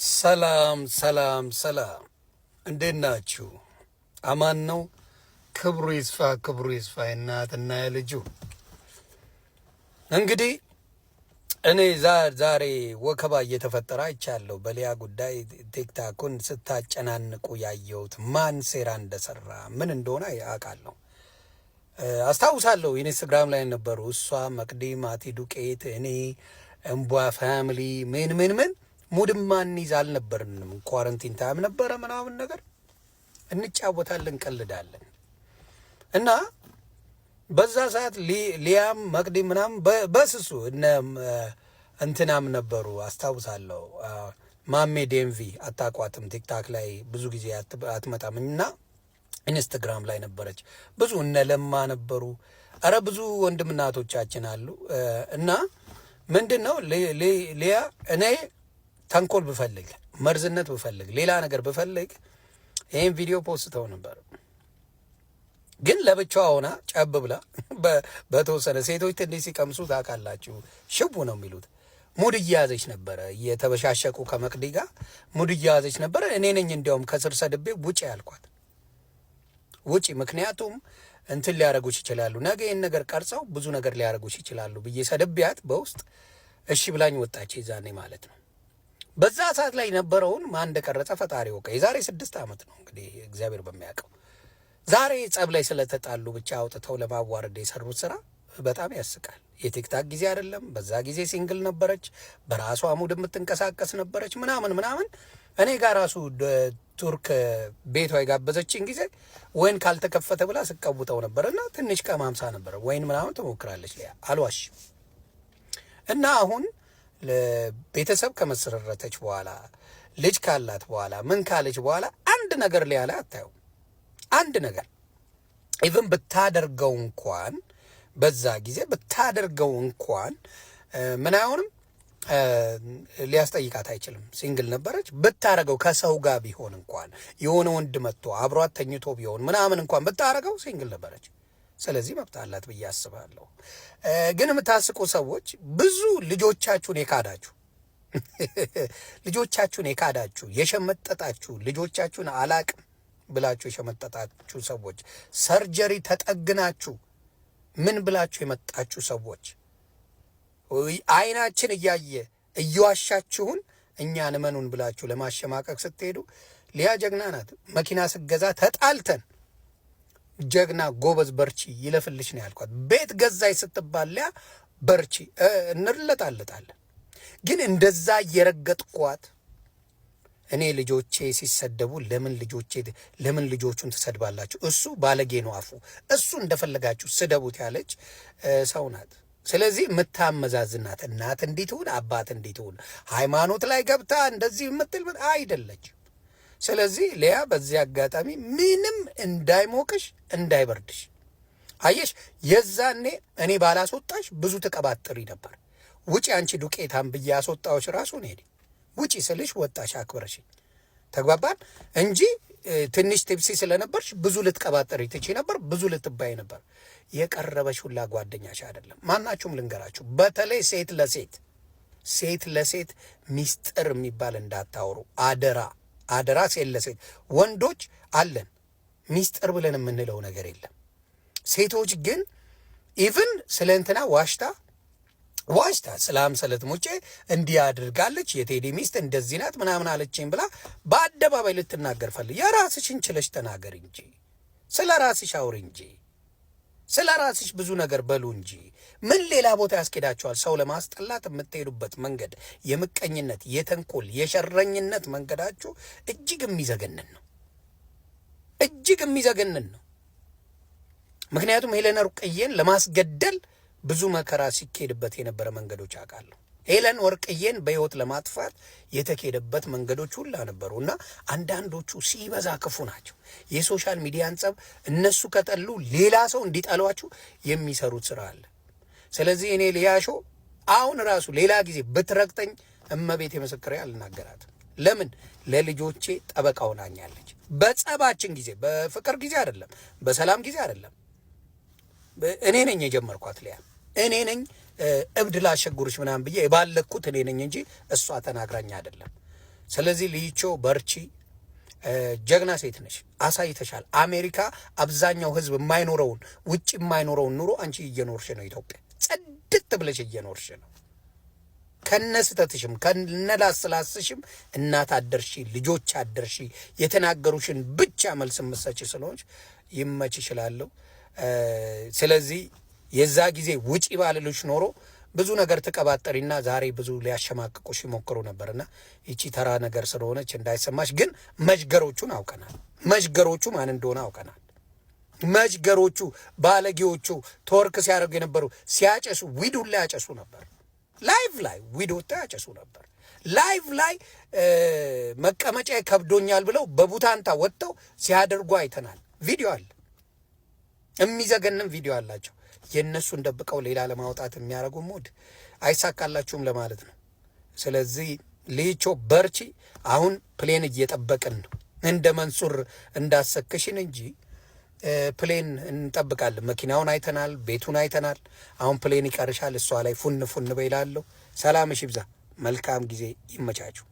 ሰላም ሰላም ሰላም፣ እንዴት ናችሁ? አማን ነው። ክብሩ ይስፋ ክብሩ ይስፋ። እናትና የልጁ እንግዲህ እኔ ዛሬ ወከባ እየተፈጠረ አይቻለሁ። በሊያ ጉዳይ ቲክታኩን ስታጨናንቁ ያየሁት ማን ሴራ እንደሰራ ምን እንደሆነ አውቃለሁ። አስታውሳለሁ ኢንስታግራም ላይ ነበሩ እሷ መቅዲ ማቲ ዱቄት እኔ እምቧ ፋሚሊ ምን ሙድማን ይዛ አልነበርንም። ኳረንቲን ታይም ነበረ ምናምን ነገር እንጫወታለን እንቀልዳለን። እና በዛ ሰዓት ሊያም መቅዲ ምናምን በስሱ እንትናም ነበሩ አስታውሳለሁ። ማሜ ዴንቪ አታቋትም፣ ቲክታክ ላይ ብዙ ጊዜ አትመጣም እና ኢንስታግራም ላይ ነበረች። ብዙ እነ ለማ ነበሩ። አረ ብዙ ወንድምናቶቻችን አሉ። እና ምንድን ነው ሊያ እኔ ተንኮል ብፈልግ መርዝነት ብፈልግ ሌላ ነገር ብፈልግ ይህን ቪዲዮ ፖስተው ነበር። ግን ለብቻዋ ሆና ጨብ ብላ በተወሰነ ሴቶች ትንሽ ሲቀምሱ ታውቃላችሁ ሽቡ ነው የሚሉት ሙድ እያያዘች ነበረ። እየተበሻሸቁ ከመቅዲ ጋር ሙድ እያያዘች ነበረ። እኔ ነኝ እንዲያውም ከስር ሰድቤ ውጪ ያልኳት ውጪ፣ ምክንያቱም እንትን ሊያደርጉሽ ይችላሉ፣ ነገ ይህን ነገር ቀርጸው ብዙ ነገር ሊያደርጉሽ ይችላሉ ብዬ ሰድቤያት በውስጥ እሺ ብላኝ ወጣች። ይዛኔ ማለት ነው በዛ ሰዓት ላይ ነበረውን ማን እንደቀረጸ ፈጣሪ ወቀ። የዛሬ 6 ዓመት ነው እንግዲህ እግዚአብሔር በሚያውቀው። ዛሬ ጸብ ላይ ስለተጣሉ ብቻ አውጥተው ለማዋረድ የሰሩት ስራ በጣም ያስቃል። የቲክታክ ጊዜ አይደለም። በዛ ጊዜ ሲንግል ነበረች፣ በራሷ ሙድ የምትንቀሳቀስ ነበረች ምናምን። እኔ ጋር ራሱ ቱርክ ቤቷ የጋበዘችኝ ጊዜ ወይን ካልተከፈተ ብላ ስቀውጠው ነበርና ትንሽ ቀማምሳ ነበር ወይን ምናምን ትሞክራለች ሊያ አልዋሽ። እና አሁን ለቤተሰብ ከመሰረተች በኋላ ልጅ ካላት በኋላ ምን ካለች በኋላ አንድ ነገር ሊያለ አታዩ። አንድ ነገር ኢቭን ብታደርገው እንኳን በዛ ጊዜ ብታደርገው እንኳን ምን አይሆንም፣ ሊያስጠይቃት አይችልም። ሲንግል ነበረች። ብታረገው ከሰው ጋር ቢሆን እንኳን የሆነ ወንድ መጥቶ አብሯት ተኝቶ ቢሆን ምናምን እንኳን ብታረገው ሲንግል ነበረች። ስለዚህ መብት አላት ብዬ አስባለሁ። ግን የምታስቁ ሰዎች ብዙ ልጆቻችሁን የካዳችሁ የሸመጠጣችሁ ልጆቻችሁን አላቅም ብላችሁ የሸመጠጣችሁ ሰዎች፣ ሰርጀሪ ተጠግናችሁ ምን ብላችሁ የመጣችሁ ሰዎች፣ አይናችን እያየ እየዋሻችሁን እኛን እመኑን ብላችሁ ለማሸማቀቅ ስትሄዱ ሊያ ጀግና ናት። መኪና ስገዛ ተጣልተን ጀግና ጎበዝ በርቺ ይለፍልሽ ነው ያልኳት። ቤት ገዛይ ስትባል ሊያ በርቺ እንርለጣለጣለን። ግን እንደዛ እየረገጥኳት እኔ ልጆቼ ሲሰደቡ ለምን ልጆቹን ትሰድባላችሁ? እሱ ባለጌ ነው አፉ፣ እሱ እንደፈለጋችሁ ስደቡት ያለች ሰው ናት። ስለዚህ የምታመዛዝናት እናት እንዲትሁን አባት እንዲትሁን ሃይማኖት ላይ ገብታ እንደዚህ የምትል አይደለች። ስለዚህ ሊያ በዚህ አጋጣሚ ምንም እንዳይሞቅሽ እንዳይበርድሽ። አየሽ የዛኔ እኔ ባላስወጣሽ ብዙ ተቀባጥሪ ነበር። ውጪ አንቺ ዱቄታም ብዬ አስወጣዎች ራሱ ነው ሄዲ ውጪ ስልሽ ወጣሽ አክብረሽኝ ተግባባን እንጂ ትንሽ ቲፕሲ ስለነበርሽ ብዙ ልትቀባጥሪ ትቺ ነበር፣ ብዙ ልትባይ ነበር። የቀረበሽ ሁላ ጓደኛሽ አይደለም። ማናችሁም ልንገራችሁ፣ በተለይ ሴት ለሴት ሚስጥር የሚባል እንዳታወሩ አደራ። ሴት ለሴት ወንዶች አለን ሚስጥር ብለን የምንለው ነገር የለም። ሴቶች ግን ኢቭን ስለ እንትና ዋሽታ ስለ አምሰለት ሙጬ እንዲህ አድርጋለች የቴዲ ሚስት እንደዚህ ናት ምናምን አለችኝ ብላ በአደባባይ ልትናገር ፈልግ። የራስሽን ችለሽ ተናገር እንጂ ስለ ራስሽ አውሪ እንጂ ስለ ራስሽ ብዙ ነገር በሉ እንጂ ምን ሌላ ቦታ ያስኬዳቸዋል? ሰው ለማስጠላት የምትሄዱበት መንገድ የምቀኝነት፣ የተንኮል፣ የሸረኝነት መንገዳችሁ እጅግ የሚዘገንን ነው። ምክንያቱም ሄለን ወርቅዬን ለማስገደል ብዙ መከራ ሲኬድበት የነበረ መንገዶች አውቃለሁ። ሄለን ወርቅዬን በህይወት ለማጥፋት የተኬደበት መንገዶች ሁላ ነበሩ እና አንዳንዶቹ ሲበዛ ክፉ ናቸው። የሶሻል ሚዲያን ጸብ እነሱ ከጠሉ ሌላ ሰው እንዲጠሏችሁ የሚሰሩት ስራ አለ። ስለዚህ እኔ ሊያሾ አሁን ራሱ ሌላ ጊዜ ብትረግጠኝ እመቤት የመሰከረ አልናገራትም። ለምን? ለልጆቼ ጠበቃ ሆናኛለች። በጸባችን ጊዜ፣ በፍቅር ጊዜ አይደለም፣ በሰላም ጊዜ አይደለም። እኔ ነኝ የጀመርኳት ሊያ፣ እኔ ነኝ እብድ ላሸጉርሽ ምናምን ብዬ የባለኩት እኔ ነኝ እንጂ እሷ ተናግራኝ አይደለም። ስለዚህ ልይቾ በርቺ፣ ጀግና ሴት ነሽ፣ አሳይተሻል። አሜሪካ አብዛኛው ህዝብ የማይኖረውን ውጭ የማይኖረውን ኑሮ አንቺ እየኖርሽ ነው። ኢትዮጵያ ጽድት ብለሽ እየኖርሽ ነው። ከነስተትሽም ከነላስላስሽም እናት አደርሺ፣ ልጆች አደርሺ። የተናገሩሽን ብቻ መልስ መሰጪ ስለሆንሽ ይመች ይችላለሁ። ስለዚህ የዛ ጊዜ ውጪ ባልልሽ ኖሮ ብዙ ነገር ተቀባጠሪና ዛሬ ብዙ ሊያሸማቅቁሽ ይሞክሩ ነበርና ይቺ ተራ ነገር ስለሆነች እንዳይሰማሽ። ግን መጅገሮቹን አውቀናል። መጅገሮቹ ማን እንደሆነ አውቀናል። መጅገሮቹ ባለጌዎቹ ተወርክ ሲያደርጉ የነበሩ ሲያጨሱ ዊዱን ላይ ያጨሱ ነበር። ላይቭ ላይ ዊዶ ያጨሱ ነበር። ላይቭ ላይ መቀመጫ ከብዶኛል ብለው በቡታንታ ወጥተው ሲያደርጉ አይተናል። ቪዲዮ አለ፣ የሚዘገንም ቪዲዮ አላቸው። የእነሱን ደብቀው ሌላ ለማውጣት የሚያደርጉ ሙድ አይሳካላችሁም ለማለት ነው። ስለዚህ ልይቾ በርቺ። አሁን ፕሌን እየጠበቅን ነው። እንደ መንሱር እንዳሰክሽን እንጂ ፕሌን እንጠብቃለን። መኪናውን አይተናል፣ ቤቱን አይተናል። አሁን ፕሌን ይቀርሻል። እሷ ላይ ፉን ፉን በይላለሁ። ሰላምሽ ይብዛ። መልካም ጊዜ ይመቻችሁ።